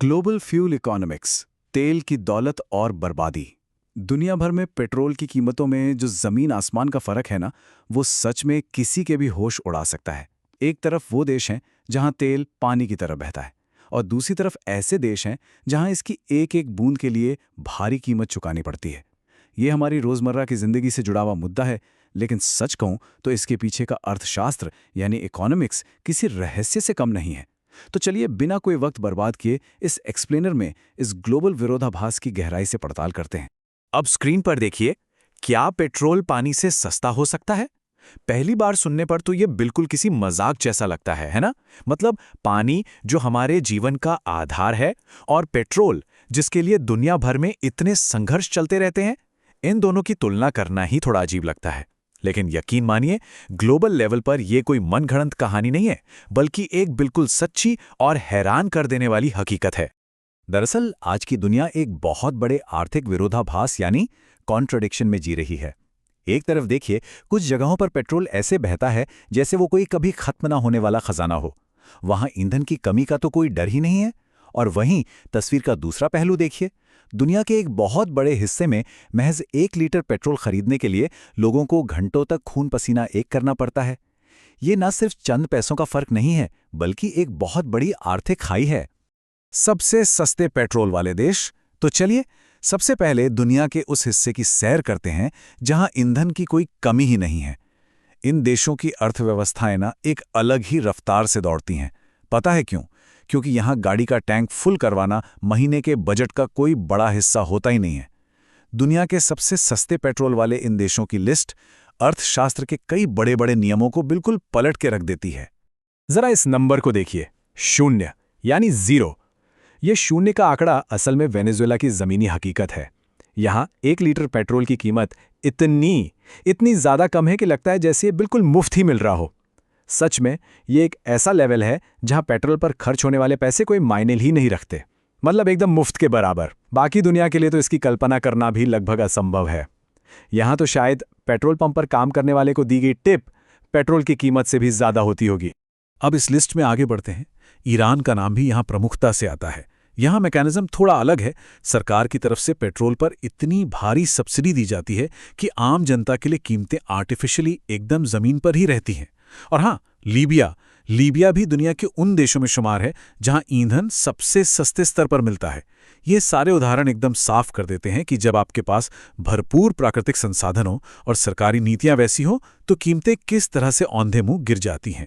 Global fuel economics, तेल की दौलत और बर्बादी। दुनिया भर में पेट्रोल की कीमतों में जो जमीन आसमान का फर्क है ना, वो सच में किसी के भी होश उड़ा सकता है। एक तरफ वो देश हैं जहां तेल पानी की तरह बहता है, और दूसरी तरफ ऐसे देश हैं जहां इसकी एक एक बूंद के लिए भारी कीमत चुकानी पड़ती है। ये हमारी रोजमर्रा की जिंदगी से जुड़ा हुआ मुद्दा है, लेकिन सच कहूं तो इसके पीछे का अर्थशास्त्र यानी इकोनॉमिक्स किसी रहस्य से कम नहीं है। तो चलिए बिना कोई वक्त बर्बाद किए इस एक्सप्लेनर में इस ग्लोबल विरोधाभास की गहराई से पड़ताल करते हैं। अब स्क्रीन पर देखिए, क्या पेट्रोल पानी से सस्ता हो सकता है? पहली बार सुनने पर तो ये बिल्कुल किसी मजाक जैसा लगता है ना? मतलब पानी जो हमारे जीवन का आधार है और पेट्रोल जिसके लिए दुनिया भर में इतने संघर्ष चलते रहते हैं, इन दोनों की तुलना करना ही थोड़ा अजीब लगता है। लेकिन यकीन मानिए, ग्लोबल लेवल पर यह कोई मनगढ़ंत कहानी नहीं है, बल्कि एक बिल्कुल सच्ची और हैरान कर देने वाली हकीकत है। दरअसल आज की दुनिया एक बहुत बड़े आर्थिक विरोधाभास यानी कॉन्ट्रडिक्शन में जी रही है। एक तरफ देखिए, कुछ जगहों पर पेट्रोल ऐसे बहता है जैसे वो कोई कभी खत्म ना होने वाला खजाना हो। वहां ईंधन की कमी का तो कोई डर ही नहीं है। और वहीं तस्वीर का दूसरा पहलू देखिए, दुनिया के एक बहुत बड़े हिस्से में महज 1 लीटर पेट्रोल खरीदने के लिए लोगों को घंटों तक खून पसीना एक करना पड़ता है। ये न सिर्फ चंद पैसों का फर्क नहीं है, बल्कि एक बहुत बड़ी आर्थिक खाई है। सबसे सस्ते पेट्रोल वाले देश, तो चलिए सबसे पहले दुनिया के उस हिस्से की सैर करते हैं जहां ईंधन की कोई कमी ही नहीं है। इन देशों की अर्थव्यवस्थाएं ना एक अलग ही रफ्तार से दौड़ती हैं। पता है क्यों? क्योंकि यहां गाड़ी का टैंक फुल करवाना महीने के बजट का कोई बड़ा हिस्सा होता ही नहीं है। दुनिया के सबसे सस्ते पेट्रोल वाले इन देशों की लिस्ट अर्थशास्त्र के कई बड़े बड़े नियमों को बिल्कुल पलट के रख देती है। जरा इस नंबर को देखिए, 0 यानी 0। यह 0 का आंकड़ा असल में वेनेजुएला की जमीनी हकीकत है। यहां 1 लीटर पेट्रोल की कीमत इतनी ज्यादा कम है कि लगता है जैसे ये बिल्कुल मुफ्त ही मिल रहा हो। सच में ये एक ऐसा लेवल है जहां पेट्रोल पर खर्च होने वाले पैसे कोई मायने ही नहीं रखते, मतलब एकदम मुफ्त के बराबर। बाकी दुनिया के लिए तो इसकी कल्पना करना भी लगभग असंभव है। यहां तो शायद पेट्रोल पंप पर काम करने वाले को दी गई टिप पेट्रोल की कीमत से भी ज्यादा होती होगी। अब इस लिस्ट में आगे बढ़ते हैं। ईरान का नाम भी यहां प्रमुखता से आता है। यहां मैकेनिज्म थोड़ा अलग है। सरकार की तरफ से पेट्रोल पर इतनी भारी सब्सिडी दी जाती है कि आम जनता के लिए कीमतें आर्टिफिशियली एकदम जमीन पर ही रहती हैं। और हाँ, लीबिया भी दुनिया के उन देशों में शुमार है जहां ईंधन सबसे सस्ते स्तर पर मिलता है। ये सारे उदाहरण एकदम साफ कर देते हैं कि जब आपके पास भरपूर प्राकृतिक संसाधन हो और सरकारी नीतियां वैसी हो तो कीमतें किस तरह से औंधे मुंह गिर जाती हैं।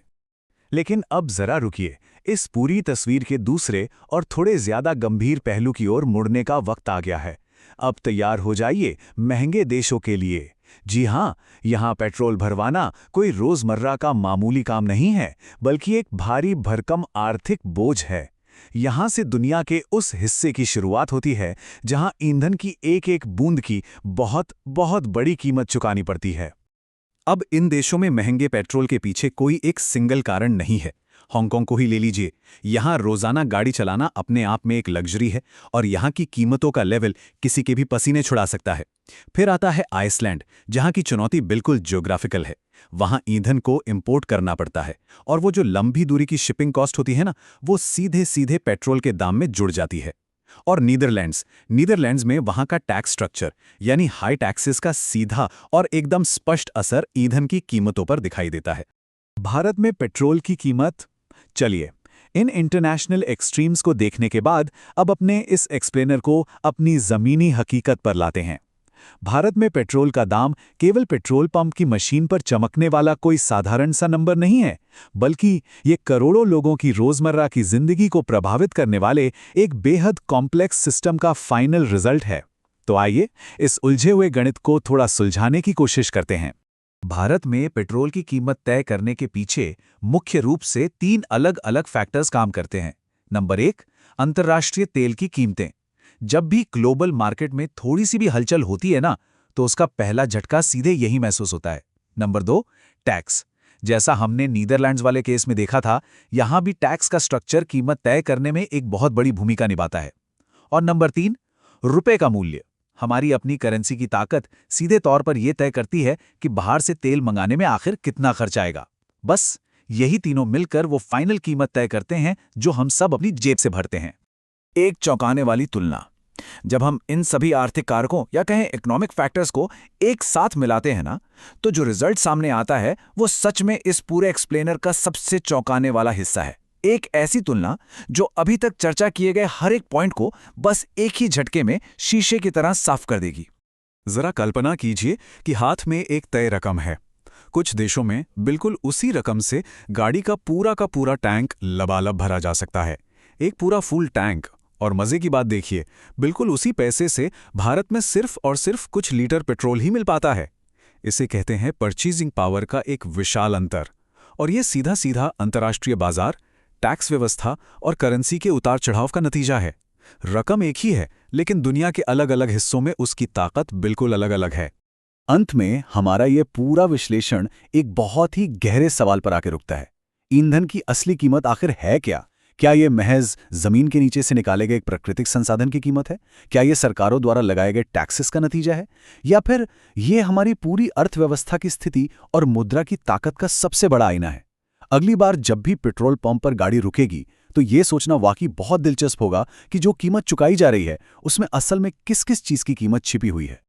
लेकिन अब जरा रुकिए, इस पूरी तस्वीर के दूसरे और थोड़े ज्यादा गंभीर पहलू की ओर मुड़ने का वक्त आ गया है। अब तैयार हो जाइए महंगे देशों के लिए। जी हां, यहां पेट्रोल भरवाना कोई रोजमर्रा का मामूली काम नहीं है, बल्कि एक भारी भरकम आर्थिक बोझ है। यहां से दुनिया के उस हिस्से की शुरुआत होती है जहां ईंधन की एक एक बूंद की बहुत बहुत बड़ी कीमत चुकानी पड़ती है। अब इन देशों में महंगे पेट्रोल के पीछे कोई एक सिंगल कारण नहीं है। हांगकांग को ही ले लीजिए। यहां रोजाना गाड़ी चलाना अपने आप में एक लग्जरी है और यहां की कीमतों का लेवल किसी के भी पसीने छुड़ा सकता है। फिर आता है आइसलैंड, जहां की चुनौती बिल्कुल ज्योग्राफिकल है। वहां ईंधन को इंपोर्ट करना पड़ता है और वो जो लंबी दूरी की शिपिंग कॉस्ट होती है ना, वो सीधे सीधे पेट्रोल के दाम में जुड़ जाती है। और नीदरलैंड्स में वहां का टैक्स स्ट्रक्चर यानी हाई टैक्सेस का सीधा और एकदम स्पष्ट असर ईंधन की कीमतों पर दिखाई देता है। भारत में पेट्रोल की कीमत, चलिए इन इंटरनेशनल एक्सट्रीम्स को देखने के बाद अब अपने इस एक्सप्लेनर को अपनी जमीनी हकीकत पर लाते हैं। भारत में पेट्रोल का दाम केवल पेट्रोल पंप की मशीन पर चमकने वाला कोई साधारण सा नंबर नहीं है, बल्कि ये करोड़ों लोगों की रोजमर्रा की जिंदगी को प्रभावित करने वाले एक बेहद कॉम्प्लेक्स सिस्टम का फाइनल रिजल्ट है। तो आइए इस उलझे हुए गणित को थोड़ा सुलझाने की कोशिश करते हैं। भारत में पेट्रोल की कीमत तय करने के पीछे मुख्य रूप से 3 अलग अलग फैक्टर्स काम करते हैं। नंबर 1, अंतर्राष्ट्रीय तेल की कीमतें। जब भी ग्लोबल मार्केट में थोड़ी सी भी हलचल होती है ना, तो उसका पहला झटका सीधे यही महसूस होता है। Number 2, tax. जैसा हमने नीदरलैंड्स वाले केस में देखा था, यहां भी टैक्स का स्ट्रक्चर कीमत तय करने में एक बहुत बड़ी भूमिका निभाता है। और नंबर 3, रुपए का मूल्य। हमारी अपनी करेंसी की ताकत सीधे तौर पर यह तय करती है कि बाहर से तेल मंगाने में आखिर कितना खर्च आएगा। बस यही तीनों मिलकर वो फाइनल कीमत तय करते हैं जो हम सब अपनी जेब से भरते हैं। एक चौंकाने वाली तुलना। जब हम इन सभी आर्थिक कारकों या कहें इकोनॉमिक फैक्टर्स को एक साथ मिलाते हैं ना, तो जो रिजल्ट सामने आता है वो सच में इस पूरे एक्सप्लेनर का सबसे चौंकाने वाला हिस्सा है। एक ऐसी तुलना जो अभी तक चर्चा किए गए हर एक पॉइंट को बस एक ही झटके में शीशे की तरह साफ कर देगी। जरा कल्पना कीजिए कि हाथ में एक तय रकम है। कुछ देशों में बिल्कुल उसी रकम से गाड़ी का पूरा टैंक लबालब भरा जा सकता है, एक पूरा फुल टैंक। और मजे की बात देखिए, बिल्कुल उसी पैसे से भारत में सिर्फ और सिर्फ कुछ लीटर पेट्रोल ही मिल पाता है। इसे कहते हैं परचेजिंग पावर का एक विशाल अंतर। और ये सीधा सीधा अंतर्राष्ट्रीय बाजार, टैक्स व्यवस्था और करेंसी के उतार चढ़ाव का नतीजा है। रकम एक ही है, लेकिन दुनिया के अलग अलग हिस्सों में उसकी ताकत बिल्कुल अलग अलग है। अंत में हमारा ये पूरा विश्लेषण एक बहुत ही गहरे सवाल पर आके रुकता है। ईंधन की असली कीमत आखिर है क्या? क्या ये महज जमीन के नीचे से निकाले गए एक प्राकृतिक संसाधन की कीमत है? क्या ये सरकारों द्वारा लगाए गए टैक्सेस का नतीजा है? या फिर ये हमारी पूरी अर्थव्यवस्था की स्थिति और मुद्रा की ताकत का सबसे बड़ा आईना है? अगली बार जब भी पेट्रोल पंप पर गाड़ी रुकेगी, तो ये सोचना वाकई बहुत दिलचस्प होगा कि जो कीमत चुकाई जा रही है उसमें असल में किस किस चीज की कीमत छिपी हुई है।